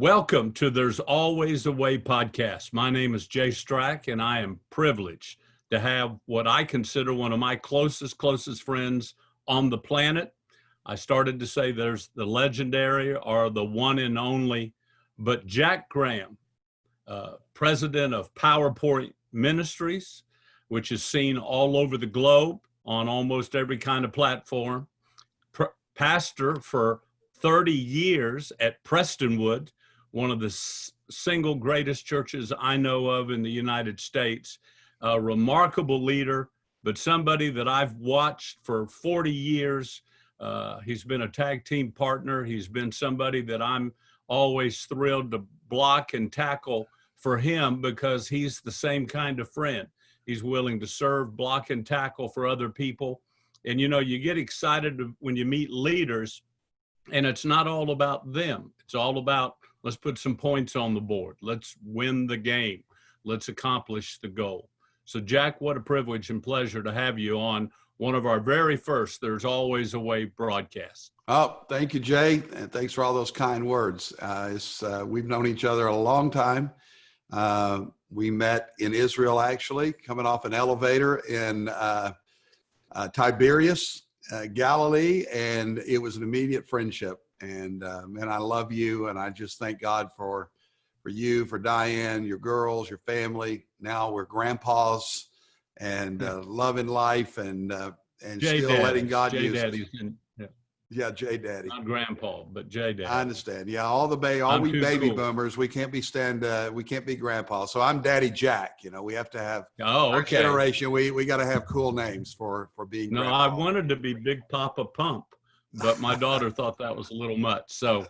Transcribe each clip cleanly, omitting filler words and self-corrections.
Welcome to There's Always a Way podcast. My name is Jay Strack, and I am privileged to have what I consider one of my closest friends on the planet. I started to say there's the legendary or the one and only, but Jack Graham, president of PowerPoint Ministries, which is seen all over the globe on almost every kind of platform, pastor for 30 years at Prestonwood, one of the single greatest churches I know of in the United States, a remarkable leader, but somebody that I've watched for 40 years. He's been a tag team partner. He's been somebody that I'm always thrilled to block and tackle for him because he's the same kind of friend. He's willing to serve, block, and tackle for other people. And, you know, you get excited when you meet leaders, and it's not all about them. It's all about, let's put some points on the board. Let's win the game. Let's accomplish the goal. So, Jack, what a privilege and pleasure to have you on one of our very first There's Always a Way broadcasts. Oh, thank you, Jay. And thanks for all those kind words. We've known each other a long time. We met in Israel, actually, coming off an elevator in Tiberias, Galilee, and it was an immediate friendship. And man, I love you, and I just thank God for you, for Diane, your girls, your family. Now we're grandpas and loving life and still letting God use us. Yeah, J Daddy. Not grandpa, but J Daddy. I understand. Yeah, all we baby boomers, we can't be grandpa. So I'm Daddy Jack. You know, we have to have our generation. We got to have cool names for being. No, grandpa. I wanted to be Big Papa Pump, but my daughter thought that was a little much. So,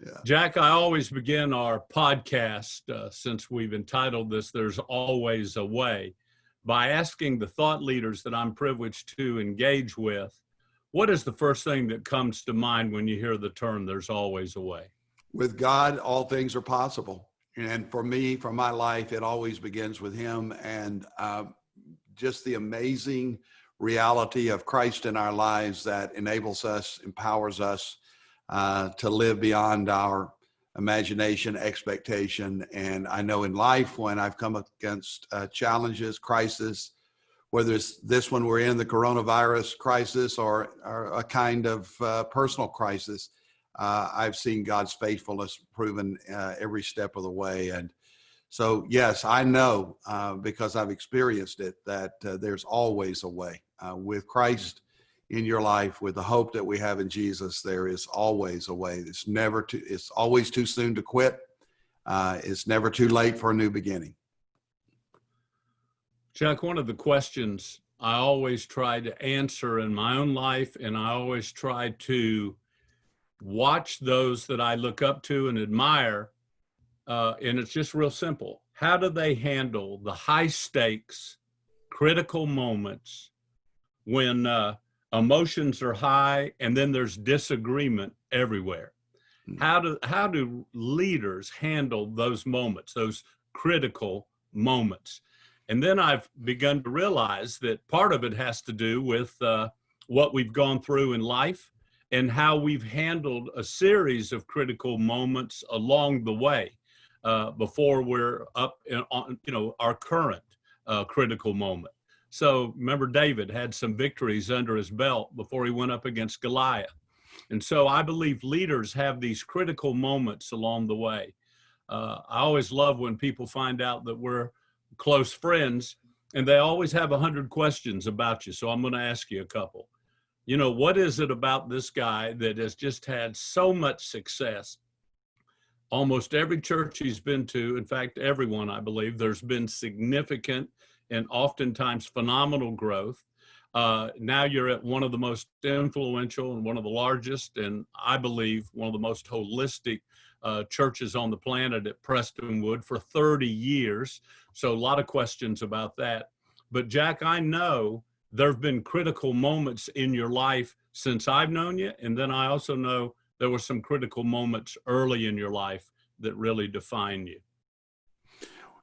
yeah. Jack, I always begin our podcast since we've entitled this "There's Always a Way" by asking the thought leaders that I'm privileged to engage with, what is the first thing that comes to mind when you hear the term, there's always a way? With God, all things are possible. And for me, for my life, it always begins with him and just the amazing reality of Christ in our lives that enables us, empowers us to live beyond our imagination, expectation. And I know in life, when I've come against challenges, crisis, whether it's this one we're in, the coronavirus crisis, or a kind of personal crisis, I've seen God's faithfulness proven every step of the way. And so, yes, I know because I've experienced it that there's always a way. With Christ in your life, with the hope that we have in Jesus, there is always a way. It's always too soon to quit. It's never too late for a new beginning. Chuck, one of the questions I always try to answer in my own life, and I always try to watch those that I look up to and admire, and it's just real simple. How do they handle the high stakes, critical moments when emotions are high and then there's disagreement everywhere? How do leaders handle those moments, those critical moments? And then I've begun to realize that part of it has to do with what we've gone through in life and how we've handled a series of critical moments along the way before we're up on, our current critical moment. So remember, David had some victories under his belt before he went up against Goliath. And so I believe leaders have these critical moments along the way. I always love when people find out that we're close friends, and they always have 100 questions about you. So I'm going to ask you a couple. You know, what is it about this guy that has just had so much success? Almost every church he's been to, in fact, everyone, I believe, there's been significant and oftentimes phenomenal growth. Now you're at one of the most influential and one of the largest, and I believe one of the most holistic churches on the planet at Prestonwood for 30 years. So a lot of questions about that. But Jack, I know there have been critical moments in your life since I've known you. And then I also know there were some critical moments early in your life that really define you.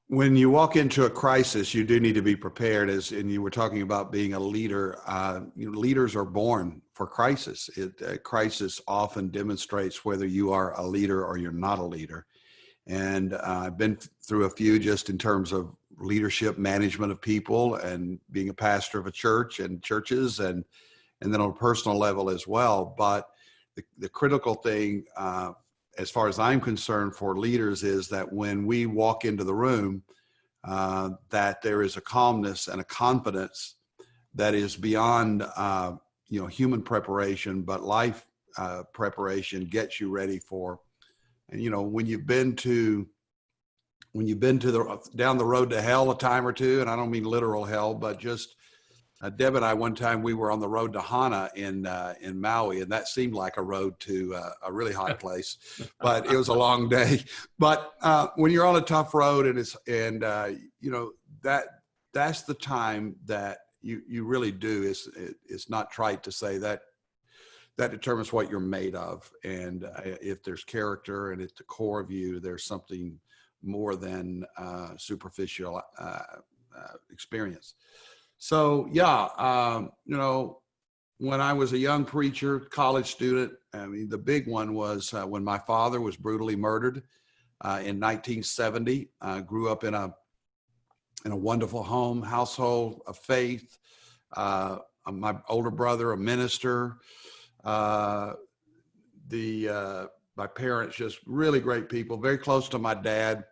When you walk into a crisis, you do need to be prepared. And you were talking about being a leader. Leaders are born for crisis. Crisis often demonstrates whether you are a leader or you're not a leader. And I've been through a few just in terms of leadership, management of people, and being a pastor of a church and churches, and then on a personal level as well. But the critical thing, as far as I'm concerned, for leaders is that when we walk into the room, that there is a calmness and a confidence that is beyond human preparation, but life preparation gets you ready for. And when you've been to down the road to hell a time or two, and I don't mean literal hell, but just Deb and I, one time we were on the road to Hana in Maui, and that seemed like a road to a really hot place, but it was a long day. But when you're on a tough road, that's the time that you really do. It's not trite to say that determines what you're made of, and if there's character and at the core of you, there's something more than superficial experience. So when I was a young preacher, college student, I mean, the big one was when my father was brutally murdered in 1970. I grew up in a wonderful household of faith. My older brother, a minister. My parents, just really great people, very close to my dad.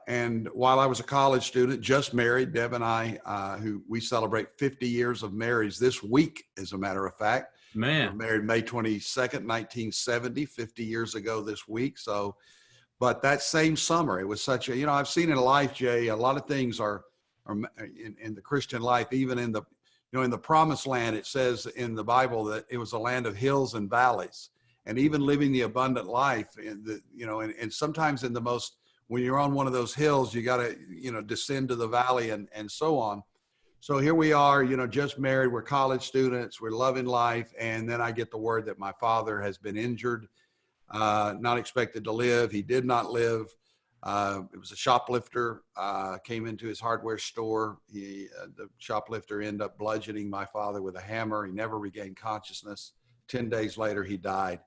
And while I was a college student, just married, Deb and I, who we celebrate 50 years of marriage this week, as a matter of fact. Man. We were married May 22nd, 1970, 50 years ago this week. So, but that same summer, it was such a, I've seen in life, Jay, a lot of things are in the Christian life, even in the promised land, it says in the Bible that it was a land of hills and valleys. And even living the abundant life, and sometimes when you're on one of those hills, you got to, descend to the valley and so on. So here we are, just married, we're college students, we're loving life. And then I get the word that my father has been injured, not expected to live. He did not live. It was a shoplifter, came into his hardware store. The shoplifter ended up bludgeoning my father with a hammer. He never regained consciousness. 10 days later, he died.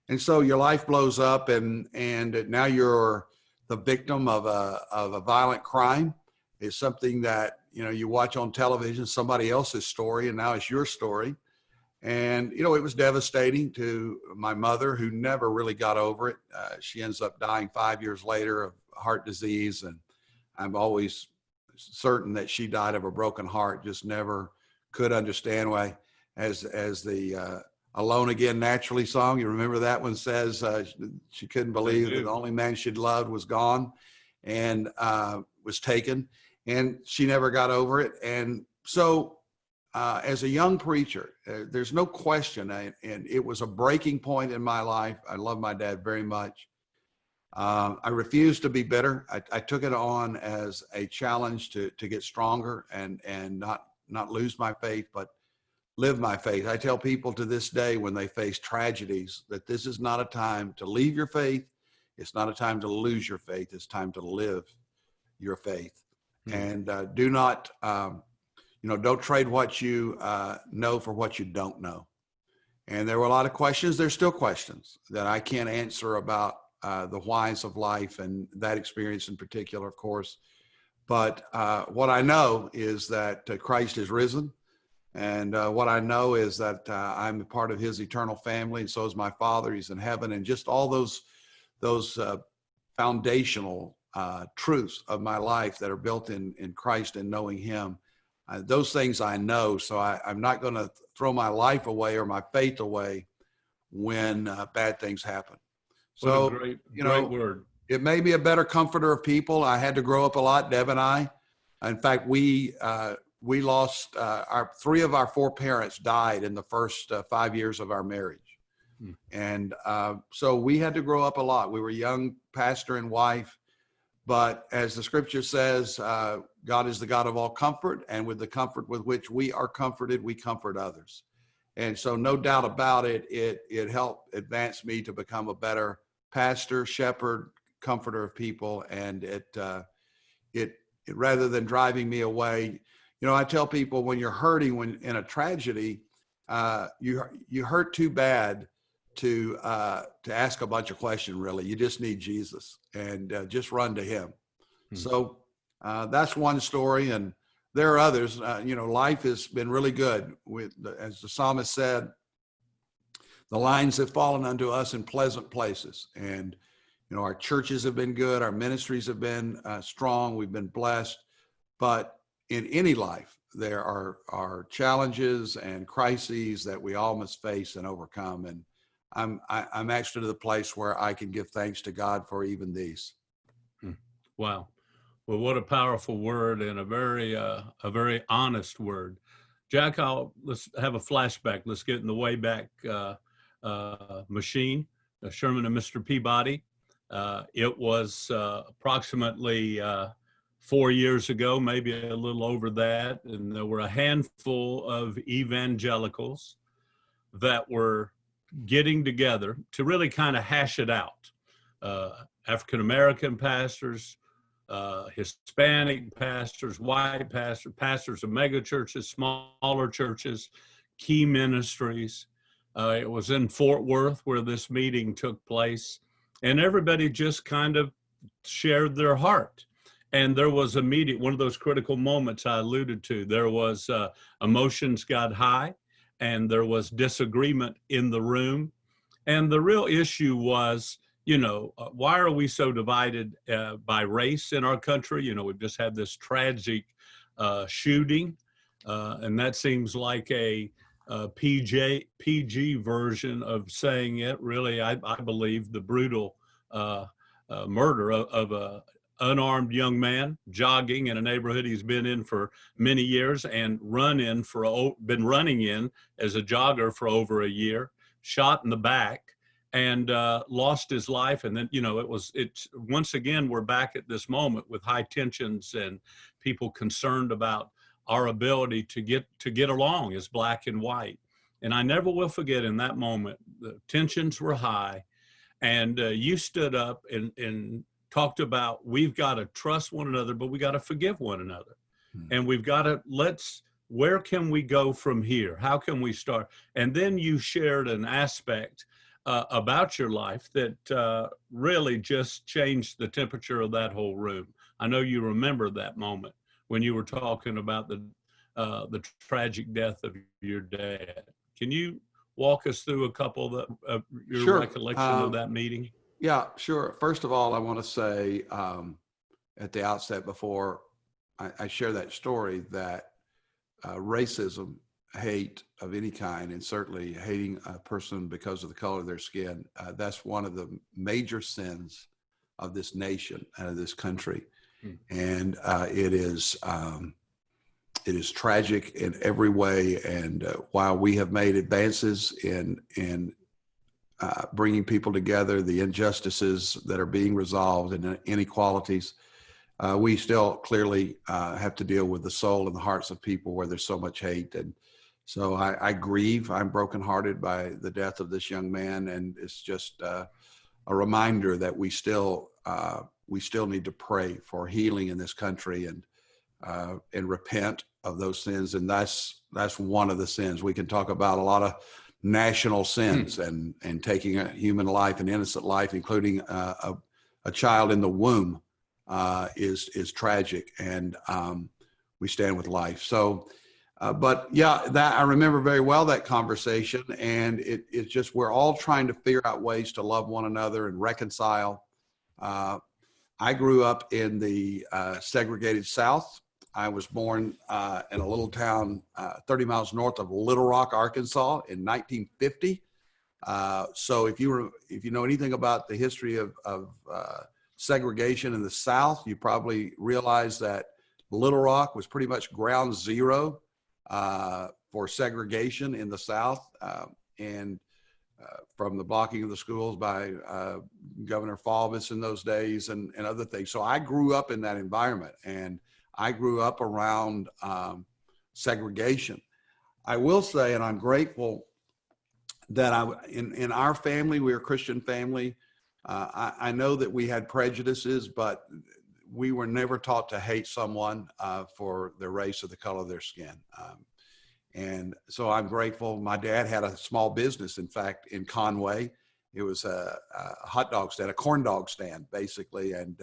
And so your life blows up, and now you're the victim of a violent crime. It's something that, you watch on television, somebody else's story, and now it's your story. And, it was devastating to my mother, who never really got over it. She ends up dying 5 years later of heart disease. And I'm always certain that she died of a broken heart, just never could understand why, as the Alone Again Naturally song, you remember that one, says she couldn't believe that the only man she'd loved was gone and was taken. And she never got over it. And so as a young preacher, there's no question, and it was a breaking point in my life. I love my dad very much. I refused to be bitter. I took it on as a challenge to get stronger and not lose my faith, but live my faith. I tell people to this day when they face tragedies that this is not a time to leave your faith. It's not a time to lose your faith. It's time to live your faith. And do not, don't trade what you know for what you don't know. And there were a lot of questions. There's still questions that I can't answer about the whys of life and that experience in particular, of course. But what I know is that Christ is risen. And what I know is that I'm a part of his eternal family, and so is my Father. He's in heaven. And just all those foundational truths of my life that are built in Christ and knowing him, those things I know. So I'm not going to throw my life away or my faith away when bad things happen. So, what a great word. It made me a better comforter of people. I had to grow up a lot, Deb and I. In fact, we lost three of our four parents died in the first 5 years of our marriage. And so we had to grow up a lot. We were young pastor and wife, but as the scripture says, God is the God of all comfort, and with the comfort with which we are comforted, we comfort others. And so no doubt about it, it helped advance me to become a better pastor, shepherd, comforter of people. And it rather than driving me away. You know, I tell people when you're hurting, when in a tragedy, you hurt too bad to ask a bunch of questions. Really, you just need Jesus and just run to Him. So that's one story, and there are others. You know, life has been really good. As the psalmist said, the lines have fallen unto us in pleasant places, and you know, our churches have been good, our ministries have been strong. We've been blessed, but in any life, there are challenges and crises that we all must face and overcome. And I'm actually to the place where I can give thanks to God for even these. Wow. Well, what a powerful word, and a very honest word. Jack, let's have a flashback. Let's get in the Wayback Machine, Sherman and Mr. Peabody. It was approximately 4 years ago, maybe a little over that, and there were a handful of evangelicals that were getting together to really kind of hash it out. African-American pastors, Hispanic pastors, white pastors, pastors of mega churches, smaller churches, key ministries. It was in Fort Worth where this meeting took place, and everybody just kind of shared their heart. And there was one of those critical moments I alluded to. There was emotions got high, and there was disagreement in the room. And the real issue was, you know, why are we so divided by race in our country? You know, we've just had this tragic shooting, and that seems like a PG version of saying it. Really, I believe the brutal murder of a unarmed young man jogging in a neighborhood he's been in for many years and been running in as a jogger for over a year, shot in the back, and lost his life. And then, you know, it's once again, we're back at this moment with high tensions and people concerned about our ability to get along as black and white. And I never will forget, in that moment, the tensions were high, and you stood up and talked about, we've got to trust one another, but we got to forgive one another. And we've got to, where can we go from here? How can we start? And then you shared an aspect about your life that really just changed the temperature of that whole room. I know you remember that moment when you were talking about the tragic death of your dad. Can you walk us through a couple of your Sure. recollection of that meeting? Yeah, sure. First of all, I want to say at the outset, before I share that story, that racism, hate of any kind, and certainly hating a person because of the color of their skin, that's one of the major sins of this nation and of this country. And it is tragic in every way. And while we have made advances in bringing people together, the injustices that are being resolved and inequalities, we still clearly have to deal with the soul and the hearts of people where there's so much hate. And so I grieve. I'm brokenhearted by the death of this young man, and it's just a reminder that we still need to pray for healing in this country and repent of those sins. And that's one of the sins. We can talk about a lot of national sins and taking a human life, an innocent life, including a child in the womb, is tragic, and we stand with life. So, but yeah, that I remember very well that conversation, and it's just, we're all trying to figure out ways to love one another and reconcile. I grew up in the segregated South. I was born in a little town 30 miles north of Little Rock, Arkansas in 1950. So if you know anything about the history of segregation in the South, you probably realize that Little Rock was pretty much ground zero for segregation in the South, and from the blocking of the schools by Governor Faubus in those days and other things. So I grew up in that environment, and I grew up around segregation. I will say, and I'm grateful that in our family, we're a Christian family. I know that we had prejudices, but we were never taught to hate someone for their race or the color of their skin. And so I'm grateful. My dad had a small business, in fact, in Conway. It was a hot dog stand, a corn dog stand, basically. And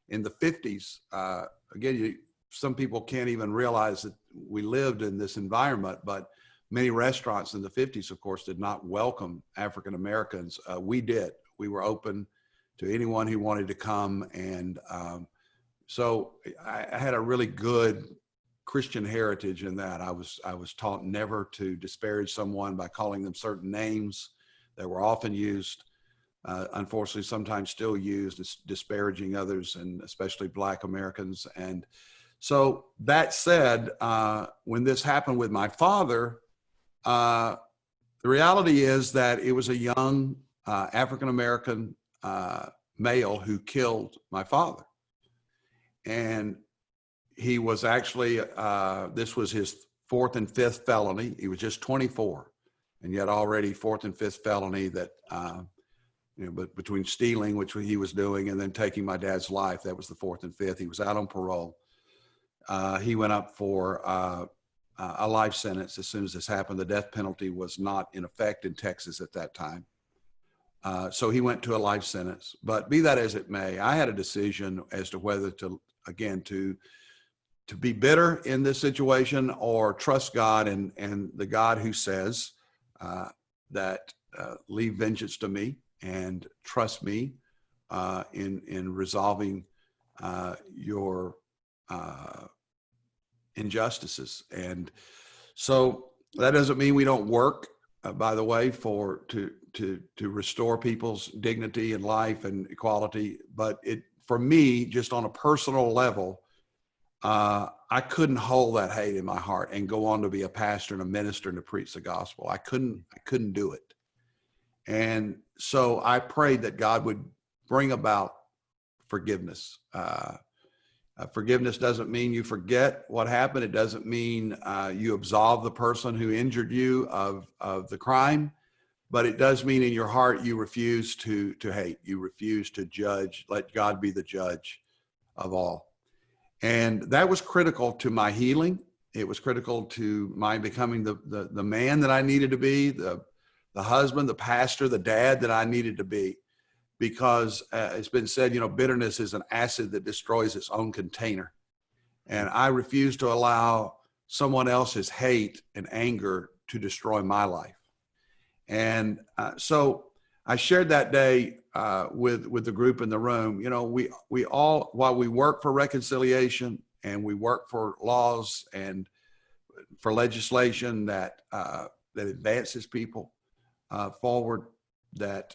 in the 50s, again, some people can't even realize that we lived in this environment, but many restaurants in the 50s, of course, did not welcome African Americans. We did. We were open to anyone who wanted to come. And so I had a really good Christian heritage in that. I was taught never to disparage someone by calling them certain names that were often used, unfortunately, sometimes still used as disparaging others, and especially Black Americans. And so that said, when this happened with my father, the reality is that it was a young African-American male who killed my father. And he was actually, this was his fourth and fifth felony. He was just 24, and yet already fourth and fifth felony that, but between stealing, which he was doing, and then taking my dad's life, that was the fourth and fifth. He was out on parole. He went up for a life sentence as soon as this happened. The death penalty was not in effect in Texas at that time. So he went to a life sentence. But be that as it may, I had a decision as to whether to, again, to be bitter in this situation or trust God and the God who says that leave vengeance to me and trust me in resolving your injustices. And so that doesn't mean we don't work, by the way, to restore people's dignity and life and equality. But for me, just on a personal level, I couldn't hold that hate in my heart and go on to be a pastor and a minister and to preach the gospel. I couldn't do it. And so I prayed that God would bring about forgiveness. Forgiveness doesn't mean you forget what happened. It doesn't mean you absolve the person who injured you of the crime, but it does mean in your heart you refuse to hate. You refuse to judge. Let God be the judge of all. And that was critical to my healing. It was critical to my becoming the man that I needed to be, the husband, the pastor, the dad that I needed to be. Because it's been said, bitterness is an acid that destroys its own container. And I refuse to allow someone else's hate and anger to destroy my life. And so I shared that day with the group in the room. We all, while we work for reconciliation and we work for laws and for legislation that advances people forward, that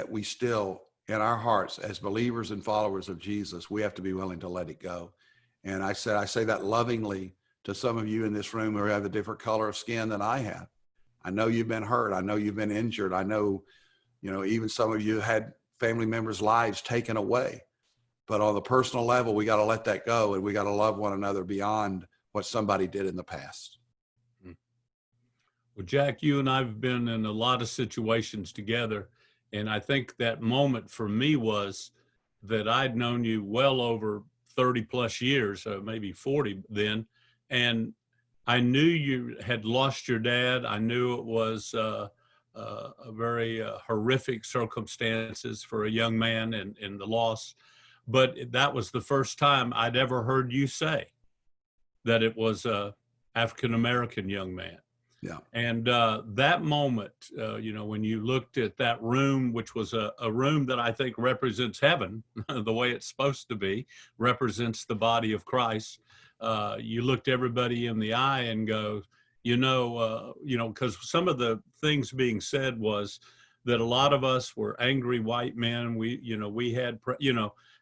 we still, in our hearts, as believers and followers of Jesus, we have to be willing to let it go. And I say that lovingly to some of you in this room who have a different color of skin than I have. I know you've been hurt. I know you've been injured. I know, even some of you had family members' lives taken away. But on the personal level, we got to let that go, and we got to love one another beyond what somebody did in the past. Well, Jack, you and I have been in a lot of situations together. And I think that moment for me was that I'd known you well over 30 plus years, maybe 40 then. And I knew you had lost your dad. I knew it was a very horrific circumstances for a young man and the loss. But that was the first time I'd ever heard you say that it was a African-American young man. Yeah. And that moment, when you looked at that room, which was a room that I think represents heaven, the way it's supposed to be, represents the body of Christ. You looked everybody in the eye and go, because some of the things being said was that a lot of us were angry white men. We had,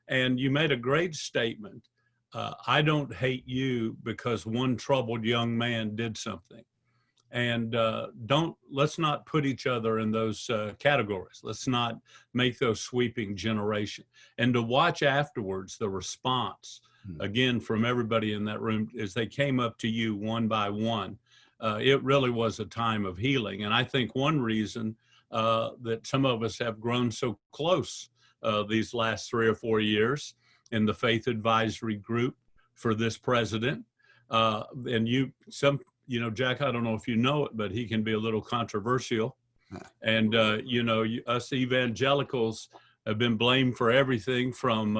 and you made a great statement. I don't hate you because one troubled young man did something. And let's not put each other in those categories. Let's not make those sweeping generation. And to watch afterwards the response, again, from everybody in that room as they came up to you one by one, it really was a time of healing. And I think one reason that some of us have grown so close these last 3 or 4 years in the faith advisory group for this president. And Jack, I don't know if you know it, but he can be a little controversial. And, us evangelicals have been blamed for everything from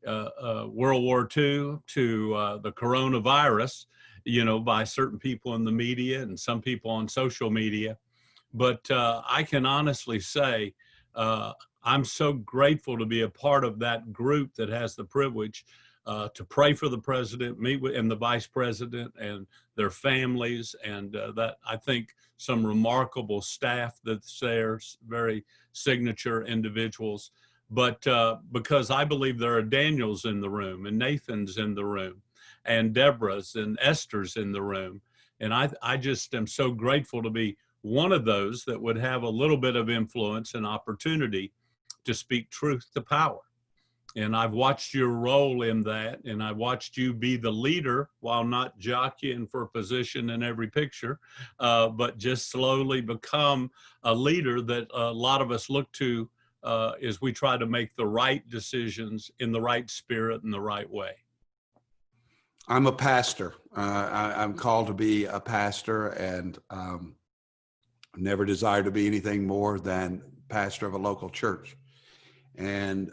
World War II to the coronavirus, by certain people in the media and some people on social media. But I can honestly say I'm so grateful to be a part of that group that has the privilege to pray for the president, meet with and the vice president and their families, and that I think some remarkable staff that's there, very signature individuals. But because I believe there are Daniels in the room, and Nathan's in the room, and Deborah's and Esther's in the room, and I just am so grateful to be one of those that would have a little bit of influence and opportunity to speak truth to power. And I've watched your role in that, and I watched you be the leader while not jockeying for position in every picture, but just slowly become a leader that a lot of us look to as we try to make the right decisions in the right spirit and the right way. I'm a pastor. I'm called to be a pastor, and never desired to be anything more than pastor of a local church. And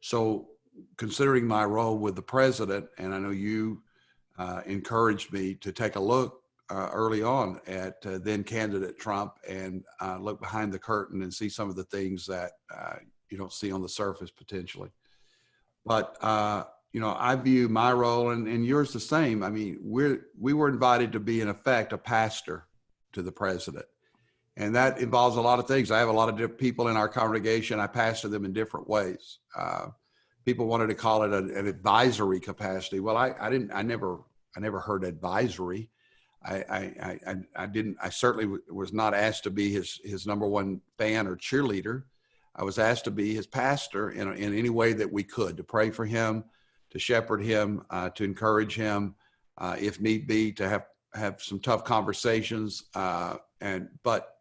so considering my role with the president, and I know you encouraged me to take a look early on at then candidate Trump and look behind the curtain and see some of the things that you don't see on the surface potentially. But, I view my role and yours the same. I mean, we were invited to be, in effect, a pastor to the president. And that involves a lot of things. I have a lot of different people in our congregation. I pastor them in different ways. People wanted to call it an advisory capacity. Well, I never heard advisory. I certainly was not asked to be his number one fan or cheerleader. I was asked to be his pastor in any way that we could, to pray for him, to shepherd him, to encourage him, if need be, to have some tough conversations, but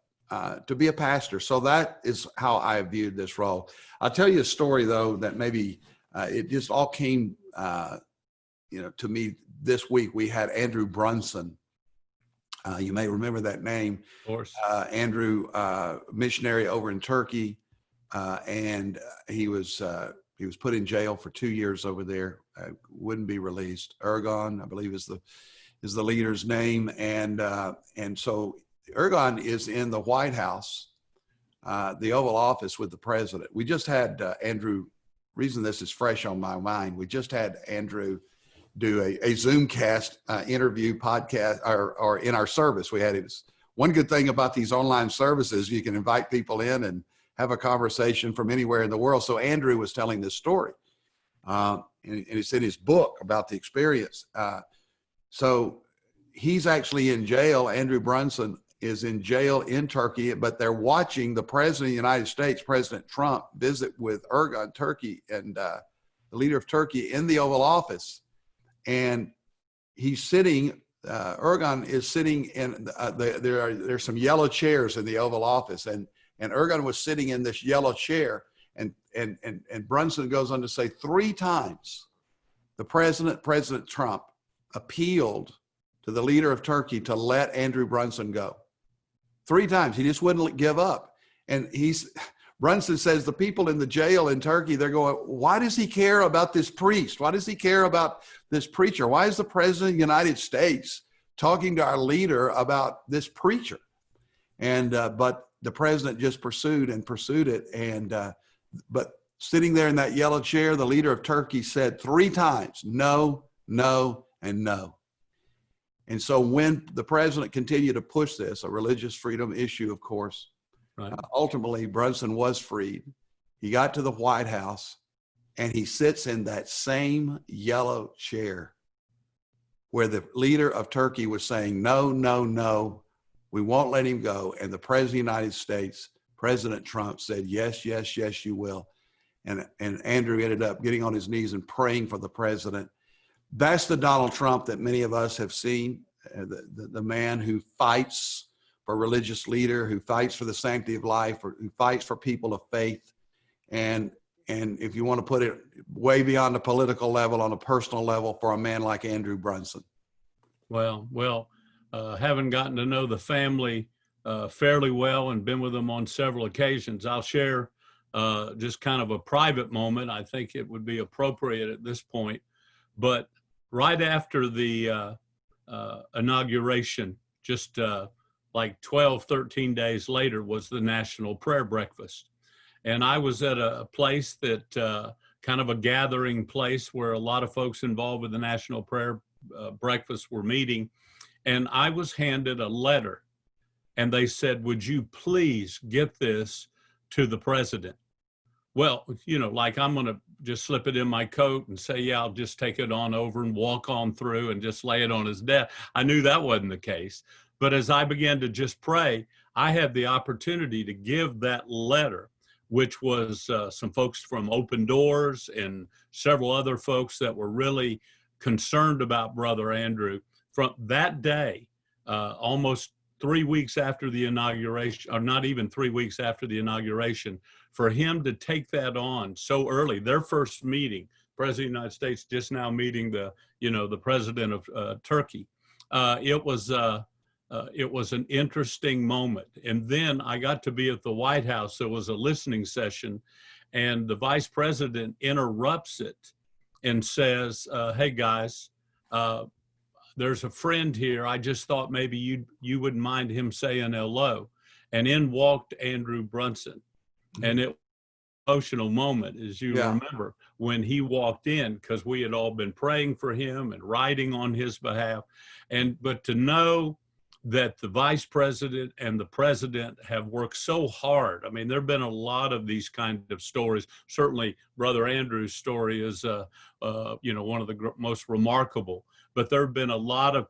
to be a pastor. So that is how I viewed this role. I'll tell you a story, though, that maybe it just all came, to me this week. We had Andrew Brunson. You may remember that name. Of course. Andrew, missionary over in Turkey, and he was put in jail for 2 years over there. Wouldn't be released. Ergon, I believe, is the leader's name, and so Ergon is in the White House, the Oval Office with the president. We just had Andrew. Reason this is fresh on my mind, we just had Andrew do a Zoomcast interview podcast, or in our service. We had it. One good thing about these online services, you can invite people in and have a conversation from anywhere in the world. So Andrew was telling this story, and it's in his book about the experience. So he's actually in jail. Andrew Brunson is in jail in Turkey, but they're watching the president of the United States, President Trump, visit with Erdogan, Turkey, and the leader of Turkey in the Oval Office. And he's sitting, Erdogan is sitting in, there's some yellow chairs in the Oval Office, and Erdogan was sitting in this yellow chair, and Brunson goes on to say 3 times President Trump appealed to the leader of Turkey to let Andrew Brunson go. 3 times. He just wouldn't give up. And Brunson says the people in the jail in Turkey, they're going, why does he care about this priest? Why does he care about this preacher? Why is the president of the United States talking to our leader about this preacher? And, but the president just pursued it. And, but sitting there in that yellow chair, the leader of Turkey said 3 times, no, no, and no. And so when the president continued to push this, a religious freedom issue, of course, right. Ultimately Brunson was freed. He got to the White House, and he sits in that same yellow chair where the leader of Turkey was saying, no, no, no, we won't let him go. And the president of the United States, President Trump, said, yes, yes, yes, you will. And Andrew ended up getting on his knees and praying for the president. That's the Donald Trump that many of us have seen, the man who fights for a religious leader, who fights for the sanctity of life, who fights for people of faith. And and if you want to put it way beyond the political level, on a personal level, for a man like Andrew Brunson? Well, having gotten to know the family fairly well and been with them on several occasions, I'll share just kind of a private moment. I think it would be appropriate at this point. But right after the inauguration, just like 12, 13 days later, was the National Prayer Breakfast. And I was at a place that kind of a gathering place where a lot of folks involved with the National Prayer Breakfast were meeting. And I was handed a letter, and they said, would you please get this to the president? Well, you know, like I'm going to just slip it in my coat and say, yeah, I'll just take it on over and walk on through and just lay it on his desk. I knew that wasn't the case. But as I began to just pray, I had the opportunity to give that letter, which was some folks from Open Doors and several other folks that were really concerned about Brother Andrew. From that day, almost 3 weeks after the inauguration, or not even 3 weeks after the inauguration, for him to take that on so early, their first meeting, President of the United States just now meeting the president of Turkey. It was an interesting moment. And then I got to be at the White House. There was a listening session, and the vice president interrupts it and says, hey guys, there's a friend here. I just thought maybe you wouldn't mind him saying hello. And in walked Andrew Brunson. And it was an emotional moment, as you remember, when he walked in, because we had all been praying for him and writing on his behalf. But to know that the vice president and the president have worked so hard. I mean, there have been a lot of these kind of stories. Certainly, Brother Andrew's story is, one of the most remarkable. But there have been a lot of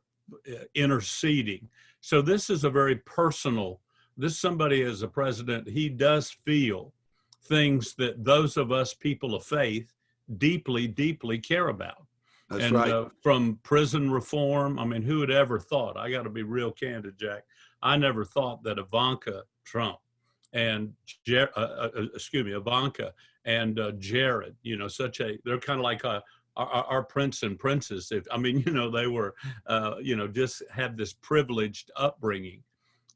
interceding. So this is a very personal. Somebody as a president, he does feel things that those of us people of faith deeply, deeply care about. That's right. From prison reform, I mean, who had ever thought? I got to be real candid, Jack. I never thought that Ivanka Trump and Ivanka and Jared, they're kind of like our prince and princess. They were, just had this privileged upbringing.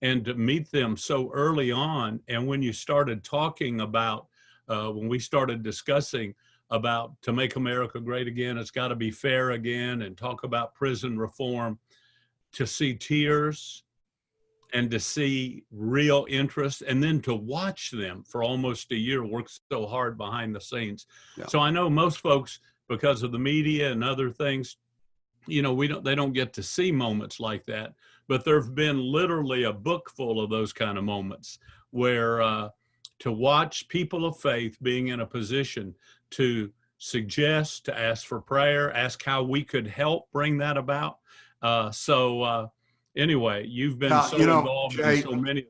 And to meet them so early on, and when you started talking about, when we started discussing about to make America great again, it's got to be fair again, and talk about prison reform, to see tears and to see real interest, and then to watch them for almost a year work so hard behind the scenes. Yeah. So I know most folks, because of the media and other things, they don't get to see moments like that. But there've been literally a book full of those kind of moments where to watch people of faith being in a position to suggest, to ask for prayer, ask how we could help bring that about. Anyway, you've been involved Jay, in so many of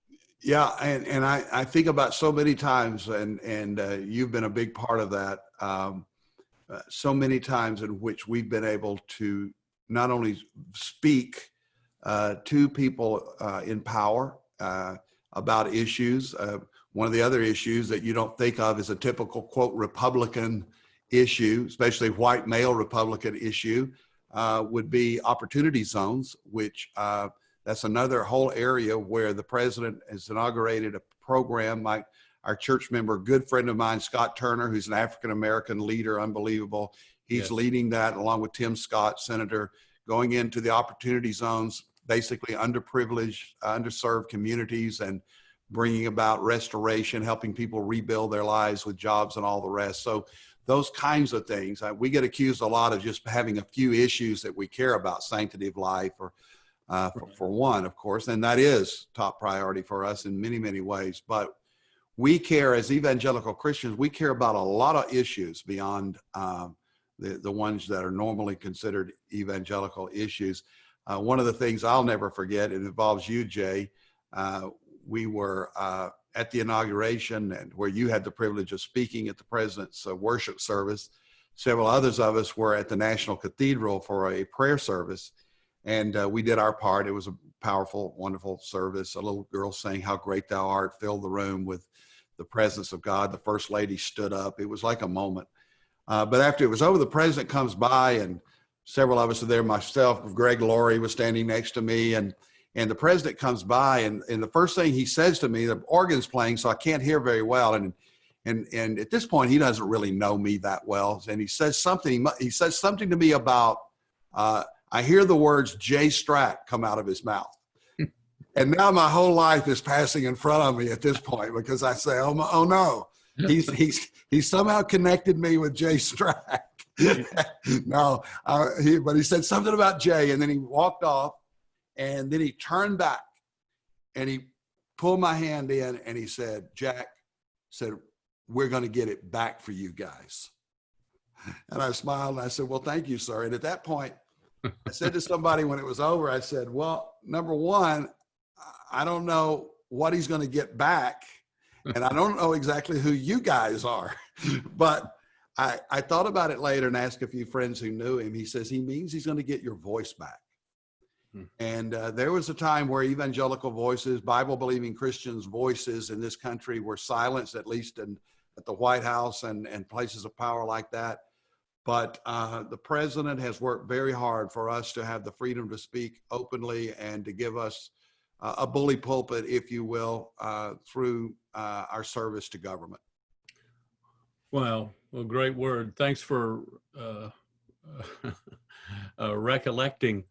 these. Yeah, and I think about so many times, and you've been a big part of that. So many times in which we've been able to not only speak to people in power about issues. One of the other issues that you don't think of is a typical, quote, Republican issue, especially white male Republican issue, would be opportunity zones, which that's another whole area where the president has inaugurated a program. Like our church member, good friend of mine, Scott Turner, who's an African-American leader, unbelievable. He's leading that along with Tim Scott, Senator, going into the opportunity zones, basically underprivileged, underserved communities, and bringing about restoration, helping people rebuild their lives with jobs and all the rest. So those kinds of things, we get accused a lot of just having a few issues that we care about, sanctity of life, or for one, of course, and that is top priority for us in many, many ways. But we care as evangelical Christians, we care about a lot of issues beyond the ones that are normally considered evangelical issues. One of the things I'll never forget, it involves you, Jay. We were at the inauguration, and where you had the privilege of speaking at the president's worship service. Several others of us were at the National Cathedral for a prayer service, and we did our part. It was a powerful, wonderful service. A little girl saying, "How great thou art," filled the room with the presence of God. The First Lady stood up. It was like a moment. But after it was over, the president comes by, and several of us are there. Myself, Greg Laurie was standing next to me, and the president comes by, and the first thing he says to me, the organ's playing, so I can't hear very well, and at this point he doesn't really know me that well, and he says something to me about I hear the words Jay Strack come out of his mouth. And now my whole life is passing in front of me at this point, because I say, oh no, he's somehow connected me with Jay Strack. No, but he said something about Jay, and then he walked off, and then he turned back and he pulled my hand in, and he said, Jack, said, we're going to get it back for you guys. And I smiled and I said, well, thank you, sir. And at that point, I said to somebody when it was over, I said, well, number one, I don't know what he's going to get back, and I don't know exactly who you guys are. But I thought about it later and asked a few friends who knew him. He says he means he's going to get your voice back. And there was a time where evangelical voices, Bible-believing Christians' voices in this country were silenced, at least at the White House and places of power like that. But the president has worked very hard for us to have the freedom to speak openly and to give us a bully pulpit, if you will, through our service to government. Well, great word. Thanks for recollecting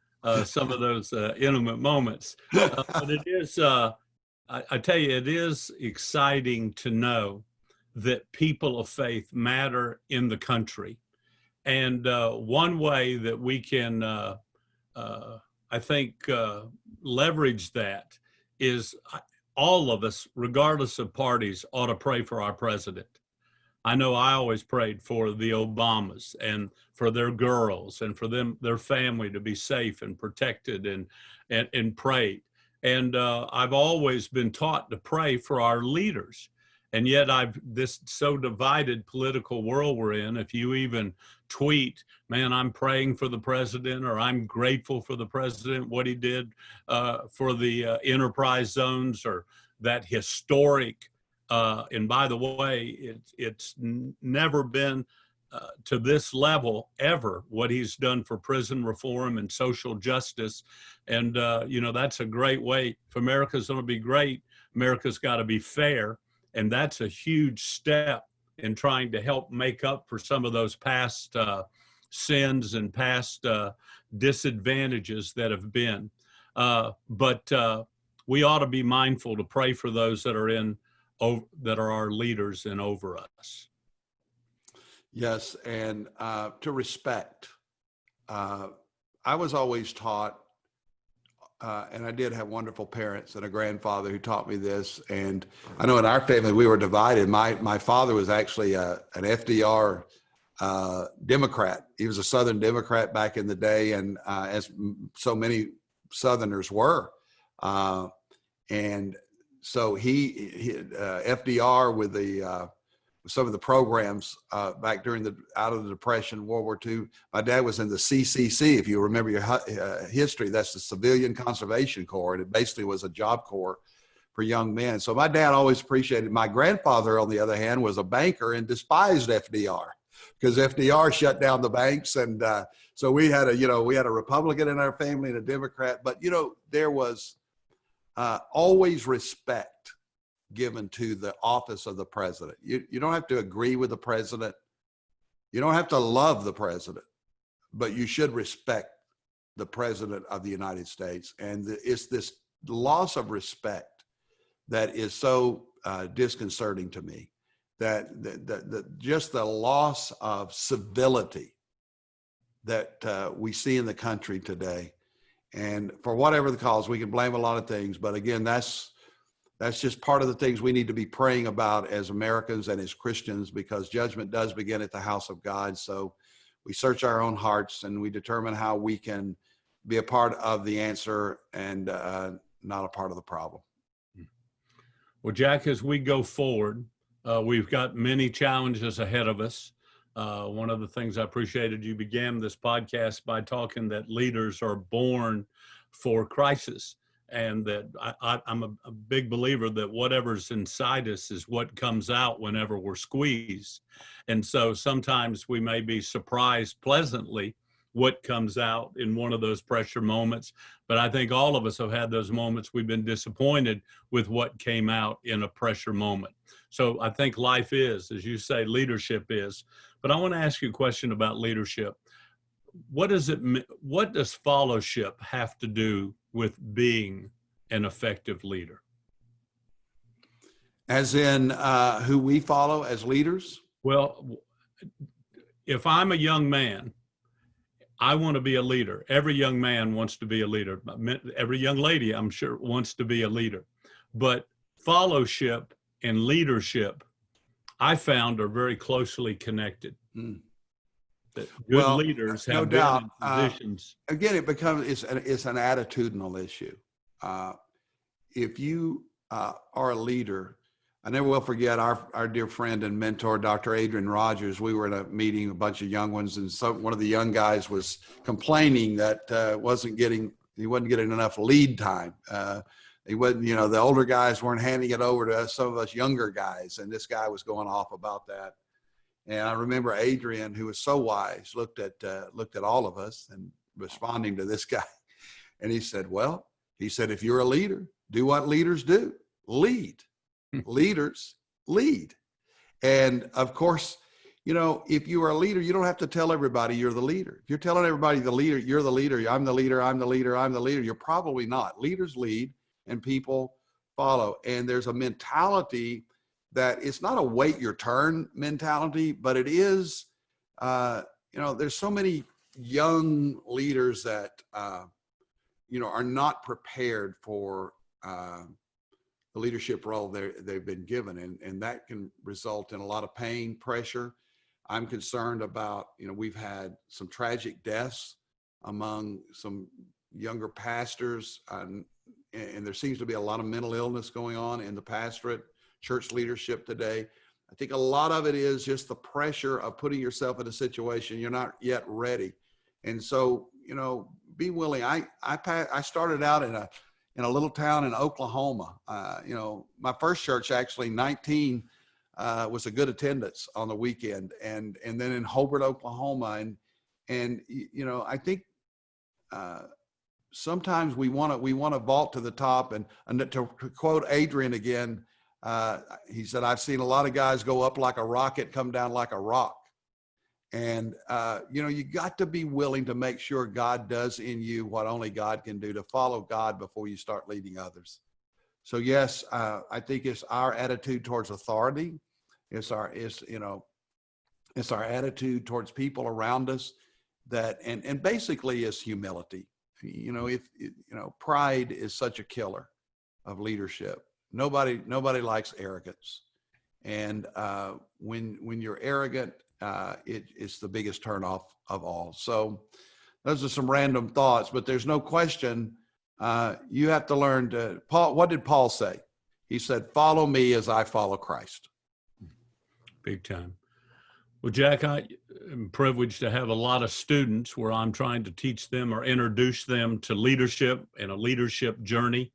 some of those intimate moments. But it is, I tell you, it is exciting to know that people of faith matter in the country. And one way that we can, I think, leverage that is all of us, regardless of parties, ought to pray for our president. I know I always prayed for the Obamas and for their girls and for them, their family, to be safe and protected, and prayed. And I've always been taught to pray for our leaders. And yet this so divided political world we're in, if you even tweet, man, I'm praying for the president, or I'm grateful for the president, what he did for the enterprise zones, or that historic, and by the way, it's never been to this level ever, what he's done for prison reform and social justice. And, that's a great way. If America's going to be great, America's got to be fair. And that's a huge step in trying to help make up for some of those past sins and past disadvantages that have been. But we ought to be mindful to pray for those that are our leaders and over us. Yes, and to respect. I was always taught, and I did have wonderful parents and a grandfather who taught me this. And I know in our family we were divided. My father was actually an FDR Democrat. He was a Southern Democrat back in the day, and as so many Southerners were. And so he FDR with some of the programs back out of the Depression, World War II. My dad was in the CCC, if you remember your history. That's the Civilian Conservation Corps, and it basically was a job corps for young men. So my dad always appreciated. My grandfather, on the other hand, was a banker and despised FDR because FDR shut down the banks, and so we had a Republican in our family and a Democrat. But there was always respect given to the office of the president. You don't have to agree with the president. You don't have to love the president, but you should respect the president of the United States. And it's this loss of respect that is so disconcerting to me, that just the loss of civility that we see in the country today. And for whatever the cause, we can blame a lot of things, but again, that's just part of the things we need to be praying about as Americans and as Christians, because judgment does begin at the house of God. So we search our own hearts and we determine how we can be a part of the answer and not a part of the problem. Well, Jack, as we go forward, we've got many challenges ahead of us. One of the things I appreciated, you began this podcast by talking that leaders are born for crisis. and that I'm a big believer that whatever's inside us is what comes out whenever we're squeezed. And so sometimes we may be surprised pleasantly what comes out in one of those pressure moments. But I think all of us have had those moments we've been disappointed with what came out in a pressure moment. So I think life is, as you say, leadership is. But I want to ask you a question about leadership. What does fellowship have to do with being an effective leader? As in who we follow as leaders? Well, if I'm a young man, I want to be a leader. Every young man wants to be a leader. Every young lady, I'm sure, wants to be a leader. But fellowship and leadership, I found, are very closely connected. Mm. That good leaders have no doubt. been in positions. Again, it's an attitudinal issue. If you are a leader, I never will forget our dear friend and mentor, Dr. Adrian Rogers. We were at a meeting, a bunch of young ones, and one of the young guys was complaining that he wasn't getting enough lead time. He wasn't, the older guys weren't handing it over to some of us younger guys, and this guy was going off about that. And I remember Adrian, who was so wise, looked at all of us and responding to this guy, and he said, if you're a leader, do what leaders do: lead. Leaders lead. And of course, if you are a leader, you don't have to tell everybody you're the leader. If you're telling everybody you're the leader, I'm the leader, I'm the leader, I'm the leader, you're probably not. Leaders lead and people follow. And there's a mentality that it's not a wait your turn mentality, but it is, there's so many young leaders that, are not prepared for the leadership role they've been given. And that can result in a lot of pain, pressure. I'm concerned about, we've had some tragic deaths among some younger pastors, and there seems to be a lot of mental illness going on in the pastorate, church leadership today. I think a lot of it is just the pressure of putting yourself in a situation you're not yet ready. And so, be willing. I started out in a little town in Oklahoma. My first church, actually 19, was a good attendance on the weekend, and then in Hobart, Oklahoma. And I think sometimes we want to vault to the top. And to quote Adrian again, he said, "I've seen a lot of guys go up like a rocket, come down like a rock." And, you got to be willing to make sure God does in you what only God can do, to follow God before you start leading others. So yes, I think it's our attitude towards authority. It's our attitude towards people around us that, and basically is humility. Pride is such a killer of leadership. Nobody likes arrogance. And when you're arrogant, it's the biggest turnoff of all. So those are some random thoughts, but there's no question you have to learn to, Paul, what did Paul say? He said, "Follow me as I follow Christ." Big time. Well, Jack, I am privileged to have a lot of students where I'm trying to teach them or introduce them to leadership and a leadership journey.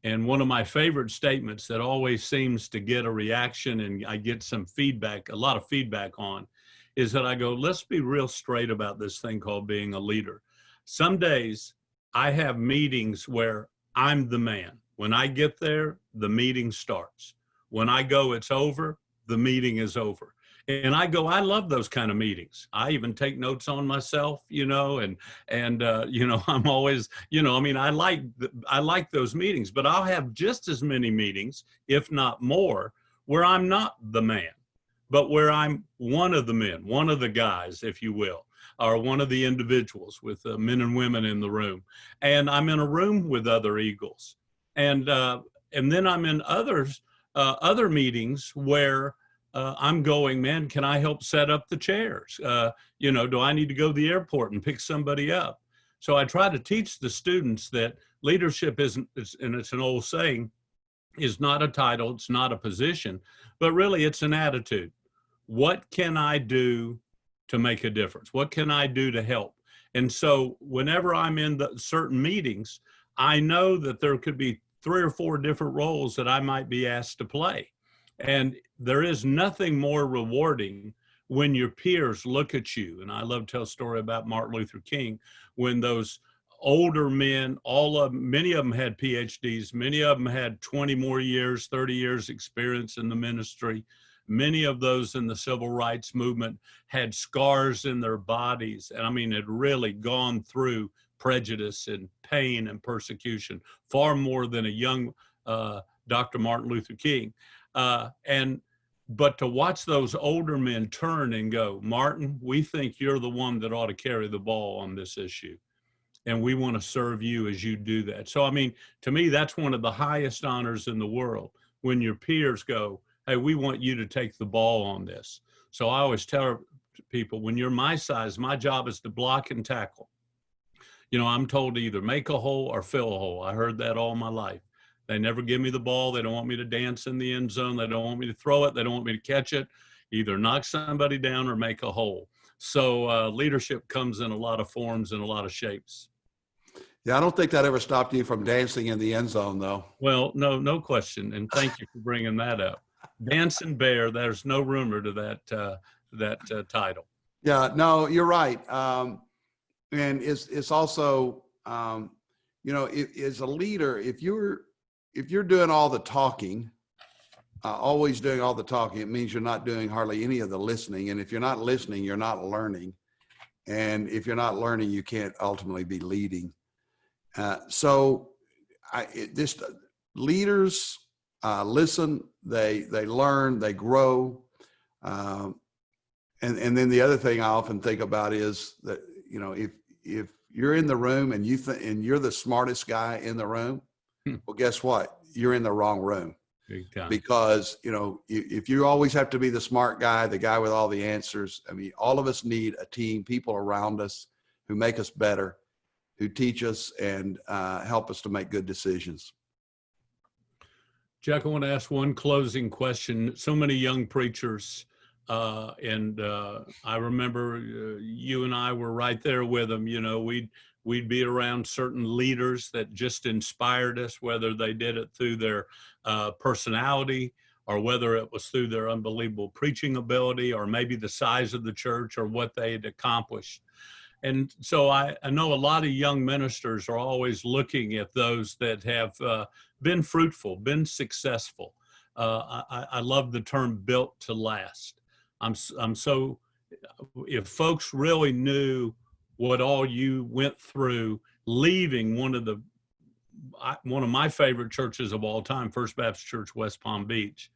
And one of my favorite statements that always seems to get a reaction, and I get some feedback, a lot of feedback on, is that I go, let's be real straight about this thing called being a leader. Some days I have meetings where I'm the man. When I get there, the meeting starts. When I go, it's over, the meeting is over. And I go, I love those kind of meetings. I even take notes on myself, and I'm always, I like those meetings, but I'll have just as many meetings, if not more, where I'm not the man, but where I'm one of the men, one of the guys, if you will, or one of the individuals with men and women in the room. And I'm in a room with other eagles. And then I'm in other meetings where I'm going, man, can I help set up the chairs? Do I need to go to the airport and pick somebody up? So I try to teach the students that leadership isn't, and it's an old saying, is not a title, it's not a position, but really it's an attitude. What can I do to make a difference? What can I do to help? And so whenever I'm in the certain meetings, I know that there could be 3 or 4 different roles that I might be asked to play. And there is nothing more rewarding when your peers look at you. And I love to tell a story about Martin Luther King, when those older men, many of them had PhDs, many of them had 20 more years, 30 years experience in the ministry. Many of those in the civil rights movement had scars in their bodies. And I mean, had really gone through prejudice and pain and persecution, far more than a young Dr. Martin Luther King. But to watch those older men turn and go, Martin, we think you're the one that ought to carry the ball on this issue. And we want to serve you as you do that. So, I mean, to me, that's one of the highest honors in the world, when your peers go, hey, we want you to take the ball on this. So I always tell people, when you're my size, my job is to block and tackle. You know, I'm told to either make a hole or fill a hole. I heard that all my life. They never give me the ball. They don't want me to dance in the end zone. They don't want me to throw it. They don't want me to catch it. Either knock somebody down or make a hole. So leadership comes in a lot of forms and a lot of shapes. Yeah, I don't think that ever stopped you from dancing in the end zone, though. Well, no question. And thank you for bringing that up. Dancing Bear, there's no rumor to that title. Yeah, no, you're right. And it's also, you know, as a leader, if you're doing all the talking, always doing all the talking, it means you're not doing hardly any of the listening. And if you're not listening, you're not learning. And if you're not learning, you can't ultimately be leading. Leaders listen, they learn, they grow. And then the other thing I often think about is that, you know, if you're in the room and and you're the smartest guy in the room, well, guess what? You're in the wrong room. Big time. Because, you know, if you always have to be the smart guy, the guy with all the answers, I mean, all of us need a team, people around us who make us better, who teach us and help us to make good decisions. Jack, I want to ask one closing question. So many young preachers, and I remember you and I were right there with them. You know, we'd be around certain leaders that just inspired us, whether they did it through their personality or whether it was through their unbelievable preaching ability or maybe the size of the church or what they had accomplished. And so I know a lot of young ministers are always looking at those that have been fruitful, been successful. I love the term built to last. If folks really knew what all you went through leaving one of my favorite churches of all time, First Baptist Church, West Palm Beach,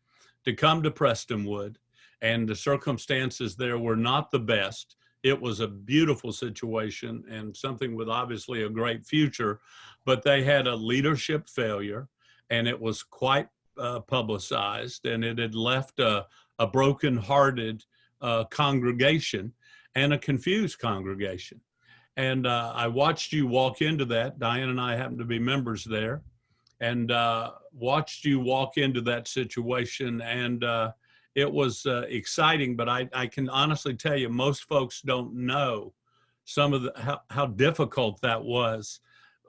to come to Prestonwood, and the circumstances there were not the best. It was a beautiful situation and something with obviously a great future, but they had a leadership failure, and it was quite publicized, and it had left a broken-hearted congregation and a confused congregation. And I watched you walk into that. Diane and I happened to be members there, and watched you walk into that situation. And it was exciting, but I can honestly tell you, most folks don't know some of how difficult that was,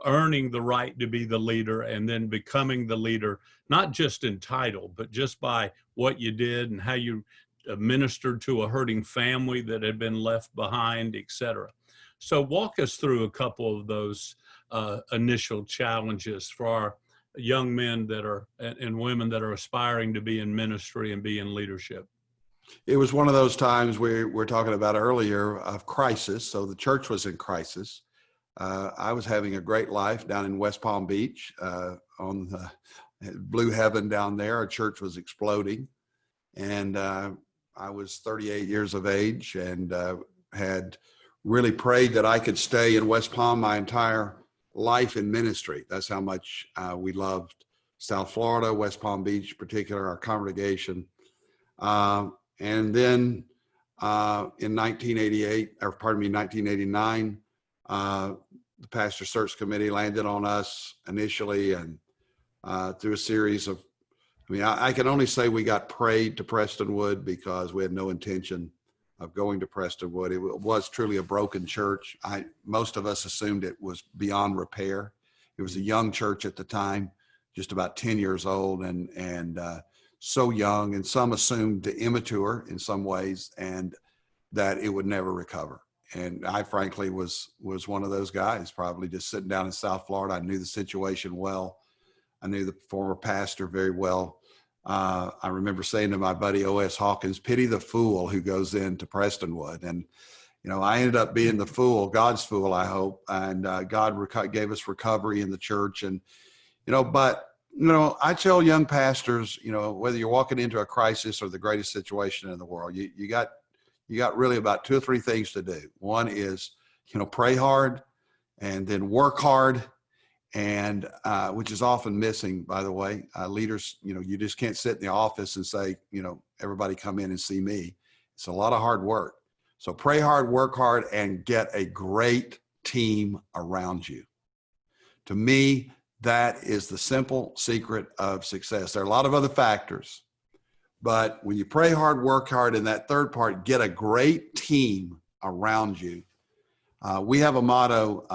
earning the right to be the leader and then becoming the leader, not just in title, but just by what you did and how you ministered to a hurting family that had been left behind, et cetera. So walk us through a couple of those initial challenges for our young men that are and women that are aspiring to be in ministry and be in leadership. It was one of those times we were talking about earlier of crisis. So the church was in crisis. I was having a great life down in West Palm Beach on the Blue Heaven down there. Our church was exploding. And I was 38 years of age and had really prayed that I could stay in West Palm my entire life in ministry. That's how much we loved South Florida, West Palm Beach in particular, our congregation. And then in 1989, the Pastor Search Committee landed on us initially, and through a series of, I can only say we got prayed to Prestonwood because we had no intention of going to Prestonwood. It was truly a broken church. Most of us assumed it was beyond repair. It was a young church at the time, just about 10 years old, and so young, and some assumed immature in some ways, and that it would never recover. And I frankly was one of those guys, probably just sitting down in South Florida. I knew the situation well. I knew the former pastor very well. I remember saying to my buddy O.S. Hawkins, pity the fool who goes into Prestonwood. And, you know, I ended up being the fool, God's fool, I hope. And God gave us recovery in the church. And, you know, but, you know, I tell young pastors, you know, whether you're walking into a crisis or the greatest situation in the world, you got really about 2 or 3 things to do. One is, you know, pray hard, and then work hard, and which is often missing, by the way. Leaders, you know, you just can't sit in the office and say, you know, everybody come in and see me. It's a lot of hard work. So pray hard, work hard, and get a great team around you. To me, that is the simple secret of success. There are a lot of other factors, but when you pray hard, work hard, and that third part, get a great team around you. We have a motto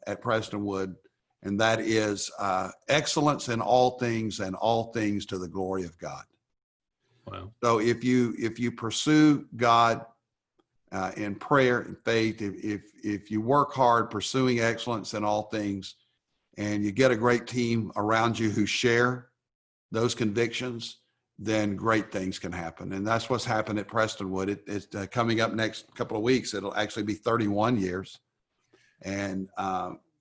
at Prestonwood, and that is excellence in all things, and all things to the glory of God. Wow. So if you pursue God in prayer and faith, if you work hard pursuing excellence in all things, and you get a great team around you who share those convictions, then great things can happen. And that's what's happened at Prestonwood. It's coming up next couple of weeks. It'll actually be 31 years. And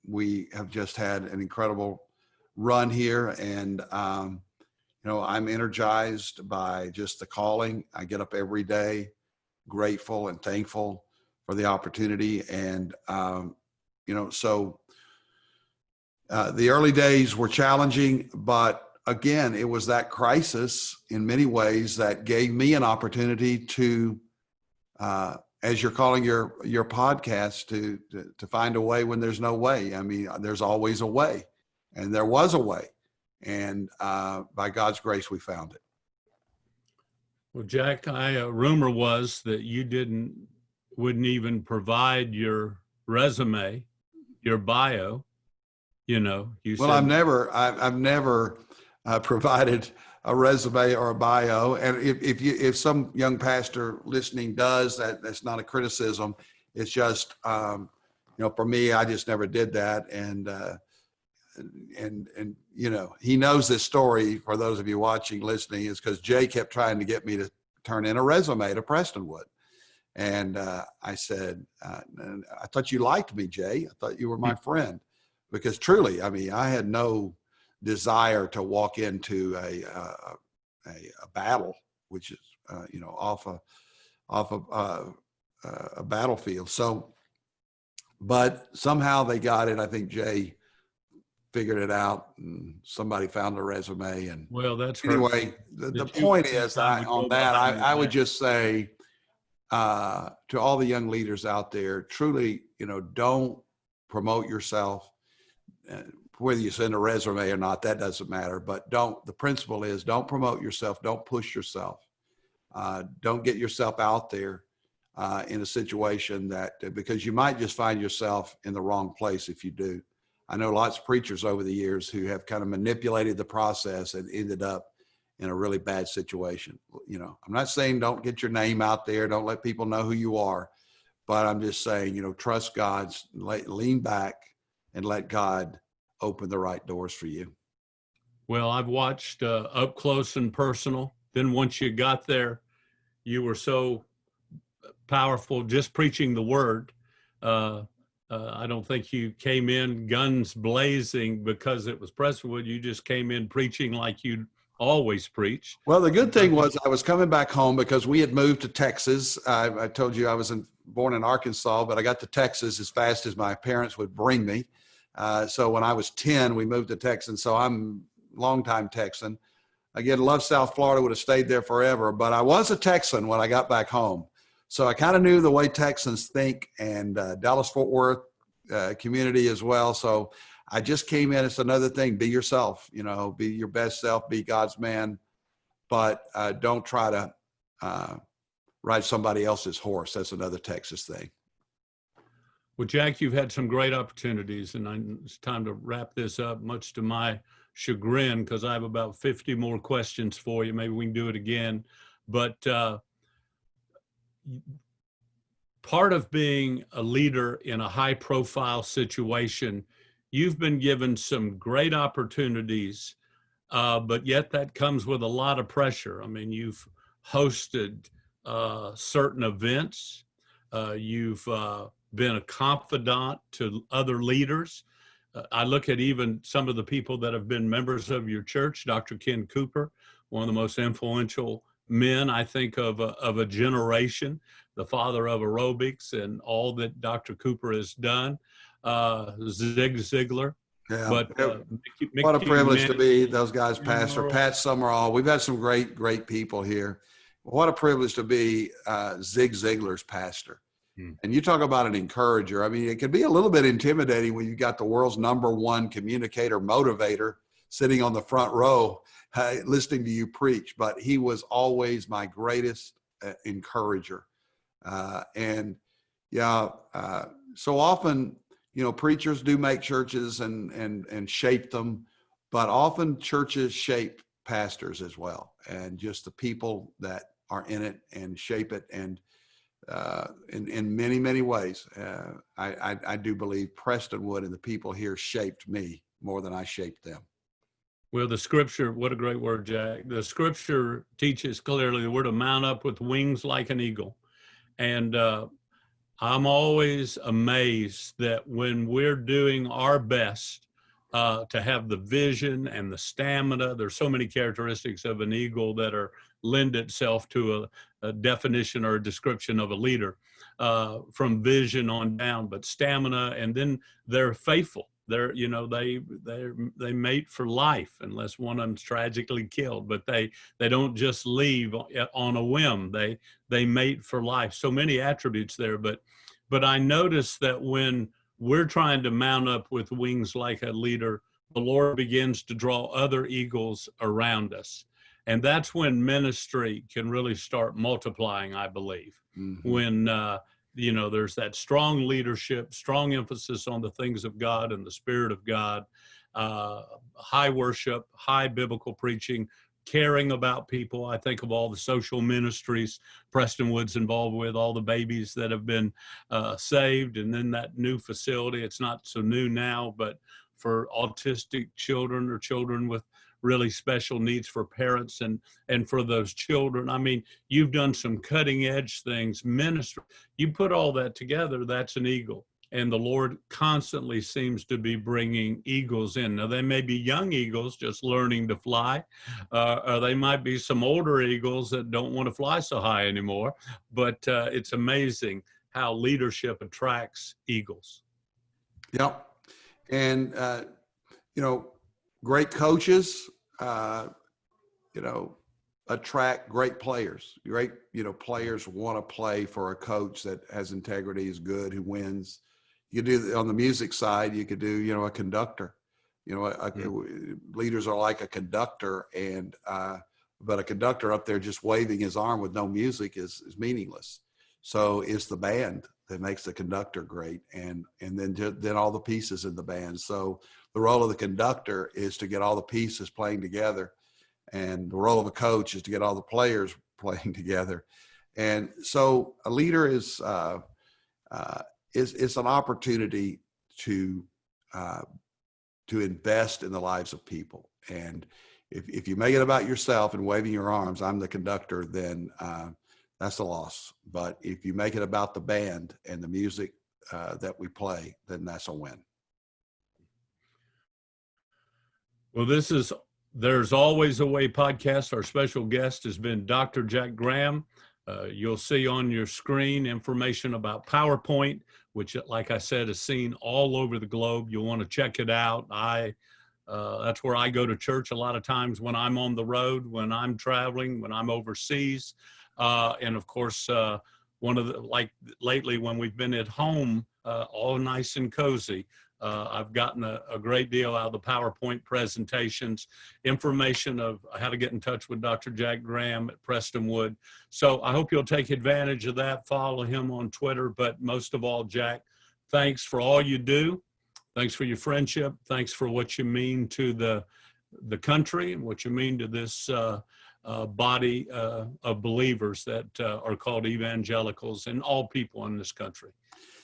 we have just had an incredible run here. And, you know, I'm energized by just the calling. I get up every day grateful and thankful for the opportunity. And, you know, so the early days were challenging, but again, it was that crisis in many ways that gave me an opportunity to, as you're calling your podcast, to find a way when there's no way. I mean, there's always a way, and there was a way, and by God's grace, we found it. Well, Jack, rumor was that you wouldn't even provide your resume, your bio. You know, you well, said, I've never provided a resume or a bio. And if some young pastor listening does, that's not a criticism. It's just, you know, for me, I just never did that. And, you know, he knows this story. For those of you watching, listening, is because Jay kept trying to get me to turn in a resume to Prestonwood. And I said, I thought you liked me, Jay. I thought you were my friend. Because truly, I mean, I had no desire to walk into a battle, which is, you know, off a battlefield. So, but somehow they got it. I think Jay figured it out, and somebody found a resume. And well, that's anyway, the point is, I would just say to all the young leaders out there, truly, you know, don't promote yourself. Whether you send a resume or not, that doesn't matter. But the principle is, don't promote yourself. Don't push yourself. Don't get yourself out there in a situation because you might just find yourself in the wrong place if you do. I know lots of preachers over the years who have kind of manipulated the process and ended up in a really bad situation. You know, I'm not saying don't get your name out there. Don't let people know who you are. But I'm just saying, you know, trust God, lean back, and let God open the right doors for you. Well, I've watched up close and personal. Then once you got there, you were so powerful just preaching the word. I don't think you came in guns blazing because it was Prestonwood. You just came in preaching like you'd always preach. Well, the good thing was I was coming back home because we had moved to Texas. I told you I was born in Arkansas, but I got to Texas as fast as my parents would bring me. So when I was 10, we moved to Texas. So I'm a longtime Texan. Again, love South Florida, would have stayed there forever, but I was a Texan when I got back home. So I kind of knew the way Texans think, and Dallas-Fort Worth community as well. So I just came in. It's another thing. Be yourself, you know, be your best self, be God's man, but don't try to ride somebody else's horse. That's another Texas thing. Well, Jack, you've had some great opportunities, and it's time to wrap this up, much to my chagrin, because I have about 50 more questions for you. Maybe we can do it again. But part of being a leader in a high profile situation, you've been given some great opportunities, but yet that comes with a lot of pressure. I mean, you've hosted certain events, you've been a confidant to other leaders. I look at even some of the people that have been members of your church, Dr. Ken Cooper, one of the most influential men, I think, of a generation, the father of aerobics and all that Dr. Cooper has done, Zig Ziglar. Yeah. But What a Mickey privilege to be Mantle, those guys, Pastor Earl, Pat Summerall. We've had some great people here. What a privilege to be Zig Ziglar's pastor. And you talk about an encourager. I mean, it can be a little bit intimidating when you've got the world's #1 communicator, motivator sitting on the front row, listening to you preach. But he was always my greatest encourager. So often, preachers do make churches and shape them, but often churches shape pastors as well, and just the people that are in it and shape it. And in many ways, I do believe Prestonwood and the people here shaped me more than I shaped them. Well, the scripture, what a great word, Jack. The scripture teaches clearly that we're to mount up with wings like an eagle. And I'm always amazed that when we're doing our best to have the vision and the stamina, there's so many characteristics of an eagle that lend itself to a definition or a description of a leader, from vision on down, but stamina, and then they're faithful. They mate for life unless one of them's tragically killed, but they don't just leave on a whim. They mate for life. So many attributes there, but I notice that when we're trying to mount up with wings like a leader, the Lord begins to draw other eagles around us. And that's when ministry can really start multiplying, I believe. Mm-hmm. When, there's that strong leadership, strong emphasis on the things of God and the Spirit of God, high worship, high biblical preaching, caring about people. I think of all the social ministries Prestonwood's involved with, all the babies that have been saved, and then that new facility. It's not so new now, but for autistic children or children with really special needs, for parents and for those children. I mean, you've done some cutting edge things, ministry. You put all that together, that's an eagle. And the Lord constantly seems to be bringing eagles in. Now, they may be young eagles just learning to fly, or they might be some older eagles that don't want to fly so high anymore. But it's amazing how leadership attracts eagles. Yep. And, great coaches, attract great players. Great, players want to play for a coach that has integrity, is good, who wins. You could do on the music side, you could do, a conductor. Leaders are like a conductor, but a conductor up there just waving his arm with no music is meaningless. So it's the band that makes the conductor great, and then all the pieces in the band. So the role of the conductor is to get all the pieces playing together, and the role of a coach is to get all the players playing together. And so a leader is an opportunity to invest in the lives of people. And if you make it about yourself and waving your arms, I'm the conductor, then that's a loss. But if you make it about the band and the music that we play, then that's a win. Well, There's Always a Way podcast. Our special guest has been Dr. Jack Graham. You'll see on your screen information about PowerPoint, which, like I said, is seen all over the globe. You'll want to check it out. That's where I go to church a lot of times when I'm on the road, when I'm traveling, when I'm overseas. And of course, lately when we've been at home, all nice and cozy, I've gotten a great deal out of the PowerPoint presentations, information of how to get in touch with Dr. Jack Graham at Prestonwood. So I hope you'll take advantage of that, follow him on Twitter. But most of all, Jack, thanks for all you do. Thanks for your friendship. Thanks for what you mean to the country and what you mean to this body of believers that are called evangelicals and all people in this country.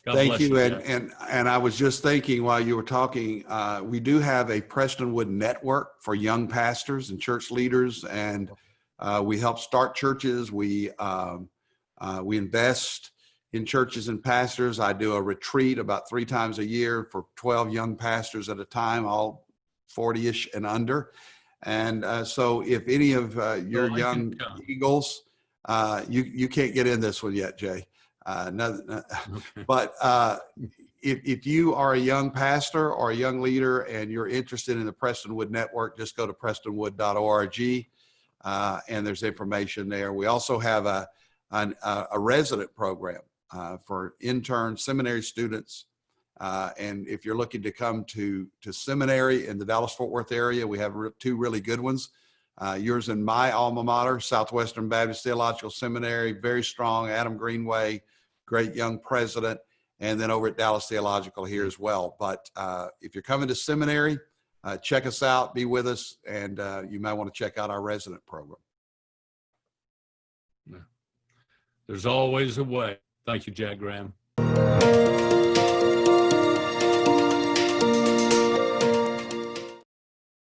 God Thank bless you. Jack. And I was just thinking while you were talking, we do have a Prestonwood network for young pastors and church leaders, and we help start churches. We invest in churches and pastors. I do a retreat about 3 times a year for 12 young pastors at a time, all 40-ish and under. And so if any of your young eagles, you can't get in this one yet, Jay. Okay. But if you are a young pastor or a young leader and you're interested in the Prestonwood Network, just go to prestonwood.org, and there's information there. We also have a resident program for intern seminary students. And if you're looking to come to seminary in the Dallas-Fort Worth area, we have 2 really good ones. Yours and my alma mater, Southwestern Baptist Theological Seminary, very strong. Adam Greenway, great young president, and then over at Dallas Theological here as well. But if you're coming to seminary, check us out, be with us, and you might want to check out our resident program. There's always a way. Thank you, Jack Graham.